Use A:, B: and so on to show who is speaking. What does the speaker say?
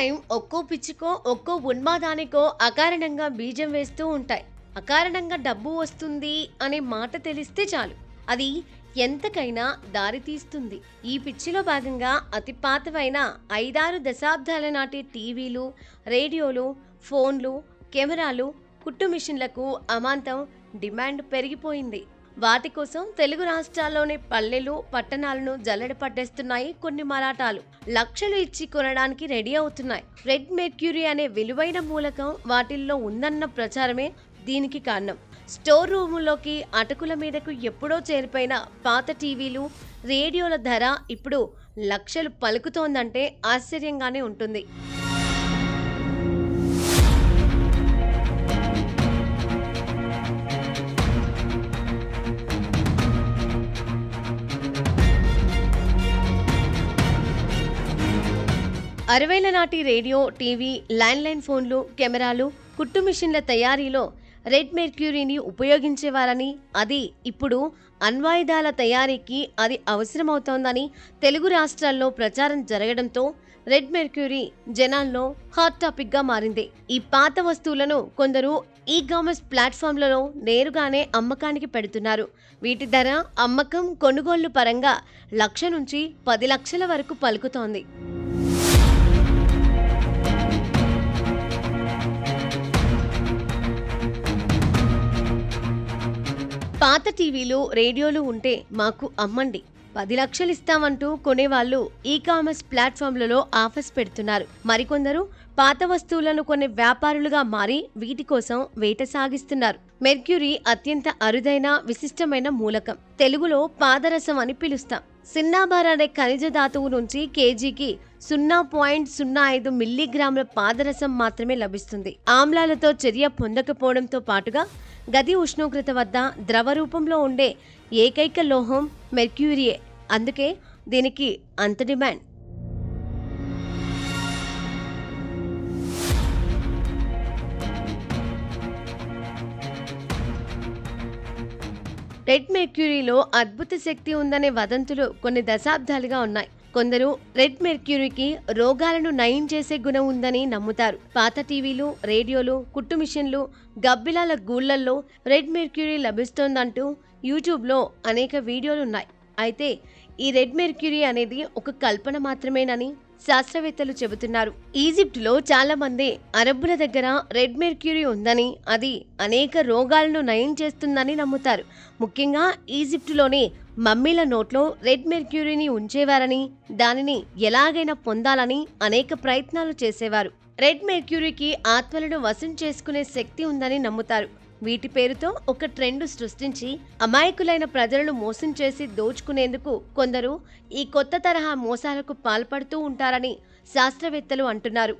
A: Time ఒక్కో పిచ్చుకో ఒక్కో ఉన్మాదానికో అకారణంగా బీజం వేస్తూ ఉంటాయి. అకారణంగా డబ్బు వస్తుంది అనే మాట తెలిస్తే చాలు, అది ఎంతకైనా దారితీస్తుంది. ఈ పిచ్చిలో భాగంగా అతి పాతవైన 5-6 దశాబ్దాల నాటి టీవీలు, రేడియోలు, ఫోన్లు, కెమెరాలు, కుట్టు మిషన్లకు అమాంతం డిమాండ్ పెరిగిపోయింది. వాటి కోసం తెలుగు రాష్ట్రాల్లోని పల్లెలు, పట్టణాలను జల్లెడ పట్టేస్తున్నాయి కొన్ని మరాఠాలు. లక్షలు ఇచ్చి కొనడానికి రెడీ అవుతున్నాయి. రెడ్ మెర్క్యూరీ అనే విలువైన మూలకం వాటిల్లో ఉందన్న ప్రచారమే దీనికి కారణం. స్టోర్ రూముల్లోకి, అటుకుల మీదకు ఎప్పుడో చేరిపోయిన పాత టీవీలు, రేడియోల ధర ఇప్పుడు లక్షలు పలుకుతోందంటే ఆశ్చర్యంగానే ఉంటుంది. అరవేల నాటి రేడియో, టీవీ, ల్యాండ్లైన్ ఫోన్లు, కెమెరాలు, కుట్టు మిషన్ల తయారీలో రెడ్ మెర్క్యూరీని ఉపయోగించేవారని, అది ఇప్పుడు అణ్వాయుధాల తయారీకి అది అవసరమవుతోందని తెలుగు రాష్ట్రాల్లో ప్రచారం జరగడంతో రెడ్ మెర్క్యూరీ జనాల్లో హాట్ టాపిక్గా మారింది. ఈ పాత వస్తువులను కొందరు ఈ-కామర్స్ ప్లాట్ఫామ్లలో నేరుగానే అమ్మకానికి పెడుతున్నారు. వీటి ధర అమ్మకం, కొనుగోళ్లు పరంగా 1,00,000 నుంచి 10 లక్షల వరకు పలుకుతోంది. పాత టీవీలు, రేడియోలు ఉంటే మాకు అమ్మండి, 10 లక్షలు ఇస్తామంటూ కొనేవాళ్లు ఈ-కామర్స్ ప్లాట్ఫామ్లలో ఆఫర్స్ పెడుతున్నారు. మరికొందరు పాత వస్తువులను కొనే వ్యాపారులుగా మారి వీటి కోసం వేట సాగిస్తున్నారు. మెర్క్యూరీ అత్యంత అరుదైన, విశిష్టమైన మూలకం. తెలుగులో పాదరసం అని పిలుస్తాం. సిన్నాబార్ అనే ఖనిజ ధాతువు నుంచి కేజీకి 0.05 మిల్లీగ్రాముల పాదరసం మాత్రమే లభిస్తుంది. ఆమ్లాలతో చర్య పొందకపోవడంతో పాటుగా గది ఉష్ణోగ్రత వద్ద ద్రవ రూపంలో ఉండే ఏకైక లోహం మెర్క్యూరీయే. అందుకే దీనికి అంత డిమాండ్. రెడ్ మెర్క్యూరీలో అద్భుత శక్తి ఉందనే వదంతులు కొన్ని దశాబ్దాలుగా ఉన్నాయి. కొందరు రెడ్ మెర్క్యూరీకి రోగాలను నయం చేసే గుణం ఉందని నమ్ముతారు. పాత టీవీలు, రేడియోలు, కుట్టు మిషన్లు, గబ్బిలాల గూళ్లల్లో రెడ్ మెర్క్యూరీ లభిస్తోందంటూ యూట్యూబ్లో అనేక వీడియోలున్నాయి. అయితే ఈ రెడ్ మెర్క్యూరీ అనేది ఒక కల్పన మాత్రమేనని శాస్త్రవేత్తలు చెబుతున్నారు. ఈజిప్టులో చాలా మంది అరబ్బుల దగ్గర రెడ్ మెర్క్యూరీ ఉందని, అది అనేక రోగాలను నయం చేస్తుందని నమ్ముతారు. ముఖ్యంగా ఈజిప్టులోని మమ్మీల నోట్లో రెడ్ మెర్క్యూరీని ఉంచేవారని, దానిని ఎలాగైనా పొందాలని అనేక ప్రయత్నాలు చేసేవారు. రెడ్ మెర్క్యూరీకి ఆత్మలను వశం చేసుకునే శక్తి ఉందని నమ్ముతారు. వీటి పేరుతో ఒక ట్రెండ్ సృష్టించి అమాయకులైన ప్రజలను మోసం చేసి దోచుకునేందుకు కొందరు ఈ కొత్త తరహా మోసాలకు పాల్పడుతూ ఉంటారని శాస్త్రవేత్తలు అంటున్నారు.